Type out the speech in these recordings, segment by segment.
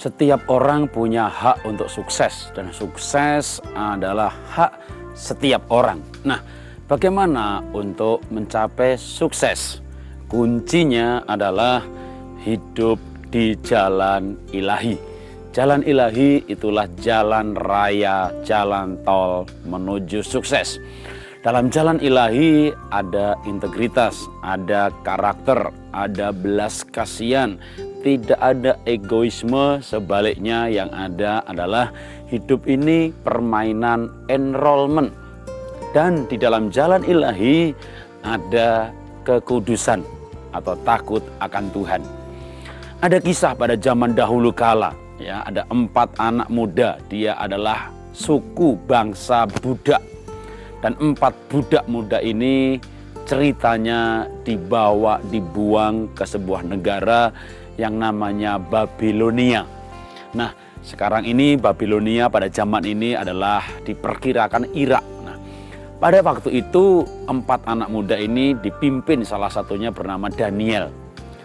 Setiap orang punya hak untuk sukses, dan sukses adalah hak setiap orang. Nah, bagaimana untuk mencapai sukses? Kuncinya adalah hidup di jalan ilahi. Jalan ilahi itulah jalan raya, jalan tol menuju sukses. Dalam jalan ilahi ada integritas, ada karakter, ada belas kasihan, tidak ada egoisme. Sebaliknya yang ada adalah hidup ini permainan enrollment. Dan di dalam jalan ilahi ada kekudusan atau takut akan Tuhan. Ada kisah pada zaman dahulu kala, ya, ada 4 anak muda. Dia adalah suku bangsa Budak. Dan 4 budak muda ini ceritanya dibuang ke sebuah negara yang namanya Babilonia. Nah, sekarang ini Babilonia pada zaman ini adalah diperkirakan Irak. Nah, pada waktu itu 4 anak muda ini dipimpin salah satunya bernama Daniel.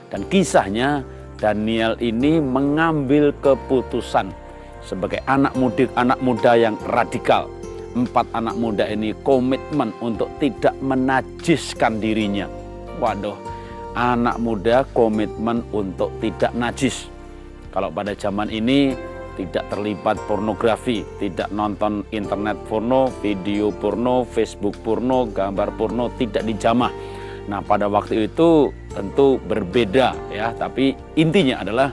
Dan kisahnya Daniel ini mengambil keputusan sebagai anak muda yang radikal. 4 anak muda ini komitmen untuk tidak menajiskan dirinya. Waduh, anak muda komitmen untuk tidak najis. Kalau pada zaman ini tidak terlibat pornografi, tidak nonton internet porno, video porno, Facebook porno, gambar porno, tidak dijamah. Nah, pada waktu itu tentu berbeda ya, tapi intinya adalah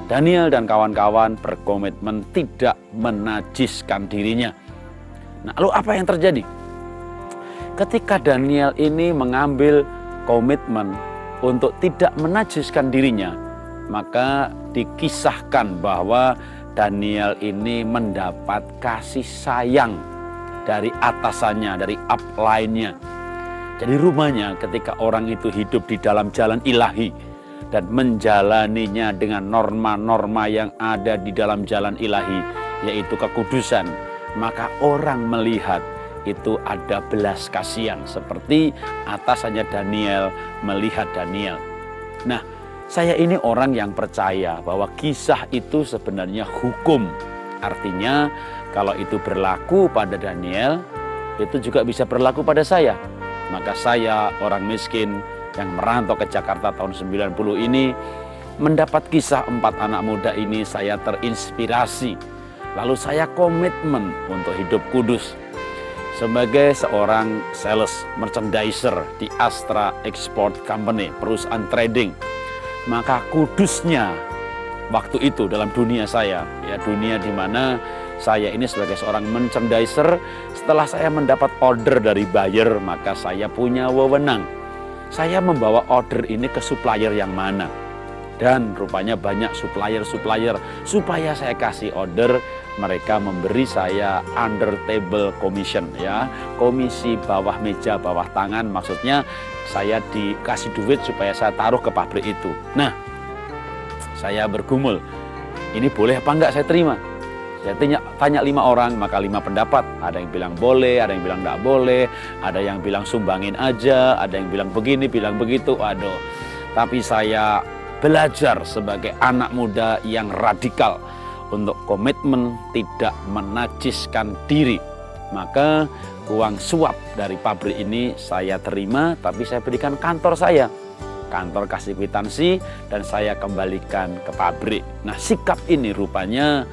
Daniel dan kawan-kawan berkomitmen tidak menajiskan dirinya. Nah, lalu apa yang terjadi? Ketika Daniel ini mengambil komitmen untuk tidak menajiskan dirinya, maka dikisahkan bahwa Daniel ini mendapat kasih sayang dari atasannya, dari upline-nya. Jadi rupanya ketika orang itu hidup di dalam jalan ilahi dan menjalaninya dengan norma-norma yang ada di dalam jalan ilahi, yaitu kekudusan, maka orang melihat itu ada belas kasihan seperti atasannya Daniel melihat Daniel. Nah, saya ini orang yang percaya bahwa kisah itu sebenarnya hukum. Artinya kalau itu berlaku pada Daniel, itu juga bisa berlaku pada saya. Maka saya orang miskin yang merantau ke Jakarta tahun 90 ini mendapat kisah 4 anak muda ini, saya terinspirasi. Lalu saya komitmen untuk hidup kudus. Sebagai seorang sales merchandiser di Astra Export Company, perusahaan trading, maka kudusnya waktu itu dalam dunia saya, ya, dunia di mana saya ini sebagai seorang merchandiser, setelah saya mendapat order dari buyer, maka saya punya wewenang. Saya membawa order ini ke supplier yang mana. Dan rupanya banyak supplier-supplier, supaya saya kasih order, mereka memberi saya under table commission, ya, komisi bawah meja, bawah tangan. Maksudnya saya dikasih duit supaya saya taruh ke pabrik itu. Nah, saya bergumul, ini boleh apa enggak saya terima? Saya tanya 5 orang, maka 5 pendapat. Ada yang bilang boleh, ada yang bilang enggak boleh, ada yang bilang sumbangin aja, ada yang bilang begini, bilang begitu. Waduh, tapi saya belajar sebagai anak muda yang radikal untuk komitmen tidak menajiskan diri. Maka uang suap dari pabrik ini saya terima, tapi saya berikan kantor saya. Kantor kasih kwitansi dan saya kembalikan ke pabrik. Nah, sikap ini rupanya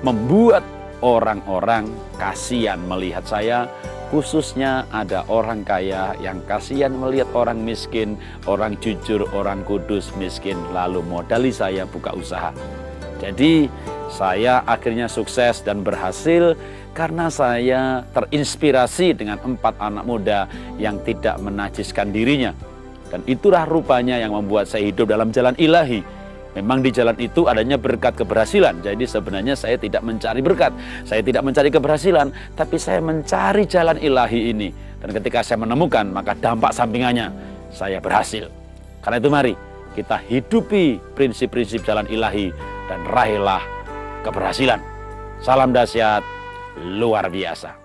membuat orang-orang kasihan melihat saya. Khususnya ada orang kaya yang kasihan melihat orang miskin, orang jujur, orang kudus, miskin, lalu modali saya buka usaha. Jadi saya akhirnya sukses dan berhasil karena saya terinspirasi dengan 4 anak muda yang tidak menajiskan dirinya. Dan itulah rupanya yang membuat saya hidup dalam jalan ilahi. Memang di jalan itu adanya berkat keberhasilan. Jadi sebenarnya saya tidak mencari berkat, saya tidak mencari keberhasilan, tapi saya mencari jalan ilahi ini. Dan ketika saya menemukan, maka dampak sampingannya saya berhasil. Karena itu mari kita hidupi prinsip-prinsip jalan ilahi dan raihlah keberhasilan. Salam dahsyat luar biasa.